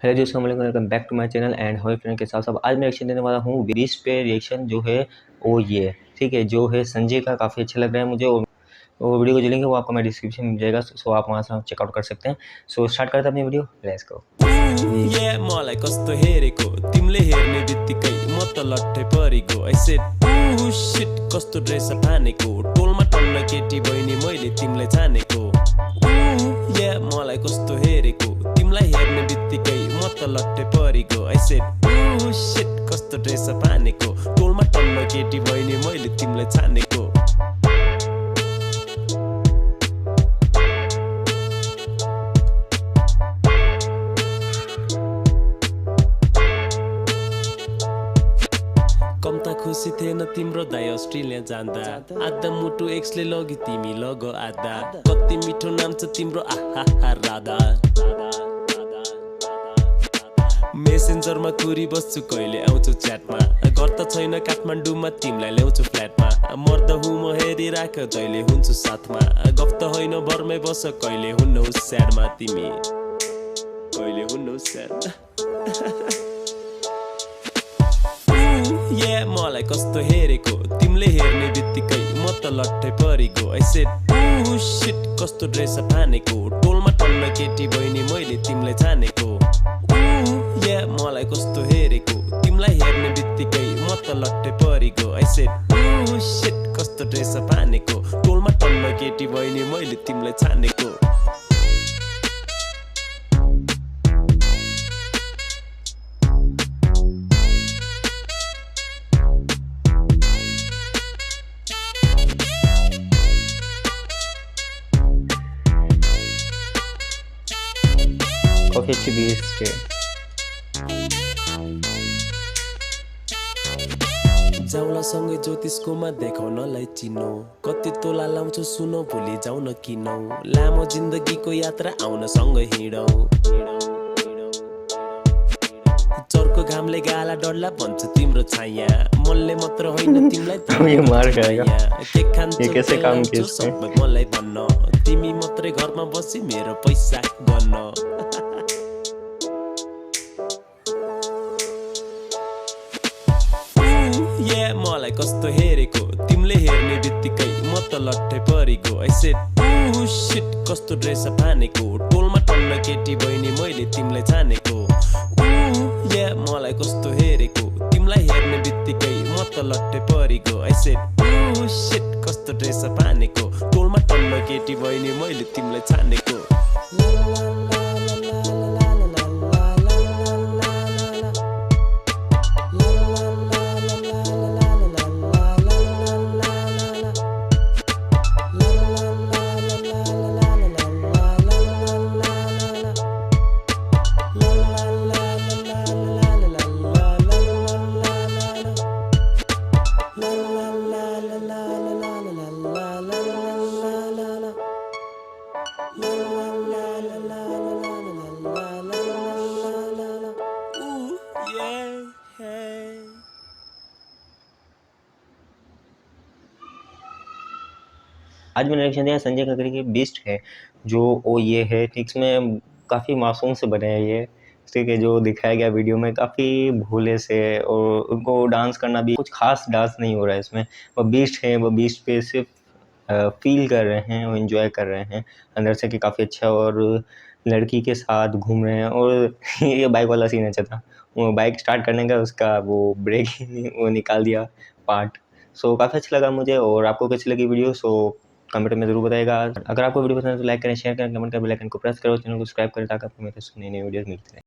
Hello जी, अस्सलाम वालेकुम, welcome back to my channel and hi friend के साथ साथ आज मैं रिएक्शन देने वाला हूँ बीस पे। रिएक्शन जो है वो ये ठीक है, जो है संजय का काफ़ी अच्छा लग रहा है मुझे। और वो वीडियो को जो लिंक है वो आपको मैं डिस्क्रिप्शन में मिल जाएगा, सो आप वहाँ से चेकआउट कर सकते हैं। सो स्टार्ट करते हैं अपनी वीडियो, लेट्स गो। मलाई कस्तो हेरेको तिमीले हेर्ने बित्तिकै म त लट्ठै परिगो। I said shit कस्तो ड्रेस फानेको टोलमा टन्न केटी बहिनी मैले तिमीलाई छानेको। मलाई कस्तो हेरेको तिमीलाई हेर्ने बित्तिकै म त लट्ठै परिगो। I said shit कस्तो ड्रेस फानेको टोलमा टन्न केटी बहिनी मैले तिमीलाई छानेको। कम्ता खुसी थिएन तिम्रो दाइ अस्ट्रेलिया जाँदा, आधा मुटु एक्सले लग्यो तिमी लग आधा। कति मिठो नाम छ तिम्रो आहा राधा। मेसेन्जरमा कुरी बस्छु कहिले आउँछु च्याटमा, घर त छैन काठमाडौँमा तिमीलाई ल्याउँछु फ्ल्याटमा। मर्द हुँ म हेरिराख जहिले हुन्छु साथमा, गफ त होइन भरमै बस कहिले हुन्नौ स्याडमा तिमी, कहिले हुन्नौ स्याड। मलाई कस्तो हेरेको तिमीले हेर्ने बित्तिकै म त लट्ठै परिगो। I said shit कस्तो ड्रेस फानेको टोलमा टन्न केटी बहिनी मैले तिमीलाई छानेको। मलाई कस्तो हेरेको तिमीलाई हेर्ने बित्तिकै म त लट्ठै परिगो। I said shit कस्तो ड्रेस फानेको टोलमा टन्न केटी बहिनी मैले तिमीलाई छानेको। काफ़ी अच्छी बीस है। जाउलासँगै ज्योतिषकोमा देखाउनलाई चिनो, कति तोला लाउँछु सुनौ भोलि जाउन किनौ, लामो जिन्दगीको यात्रा आउन सँगै हिँडौ। चर्को घामले गाला डल्ला भन्छ तिम्रो छाया, मनले मात्र होइन तिमीलाई ये मार खाएगा, के खान्छौ ये कैसे काम किया सबै मलाई भन्न, तिमी मात्रै घरमा बसी मेरो पैसा गर्न। मलाई कस्तो हेरेको तिमीले हेर्ने बित्तिकै म त लट्ठै परिगो। I said shit कस्तो ड्रेस फानेको टोलमा टन्न केटी बहिनी मैले तिमीलाई छानेको। मलाई कस्तो हेरेको तिमीलाई हेर्ने बित्तिकै म त लट्ठै परिगो। I said shit कस्तो ड्रेस फानेको टोलमा टन्न केटी बहिनी मैले तिमीलाई छानेको। आज मैंने रिएक्शन दिया संजय ककड़ी की बीस्ट है, जो वो ये है ठीक, इसमें काफ़ी मासूम से बने हैं ये ठीक है। जो दिखाया गया वीडियो में काफ़ी भोले से, और उनको डांस करना भी कुछ खास डांस नहीं हो रहा है इसमें। वो बीस्ट है, वो बीस्ट पे सिर्फ फील कर रहे हैं, वो इन्जॉय कर रहे हैं अंदर से कि काफ़ी अच्छा, और लड़की के साथ घूम रहे हैं। और ये बाइक वाला सीन अच्छा था, वो बाइक स्टार्ट करने का उसका वो ब्रेक वो निकाल दिया पार्ट। सो काफ़ी अच्छा लगा मुझे। और आपको कैसी लगी वीडियो, सो कमेंट में ज़रूर बताइएगा। अगर आपको वीडियो पसंद है तो लाइक करें, शेयर करें, कमेंट करें, बेल आइकन को प्रेस करो, चैनल को सब्सक्राइब करें ताकि आपको मेरे से नई वीडियोस मिलती रहे।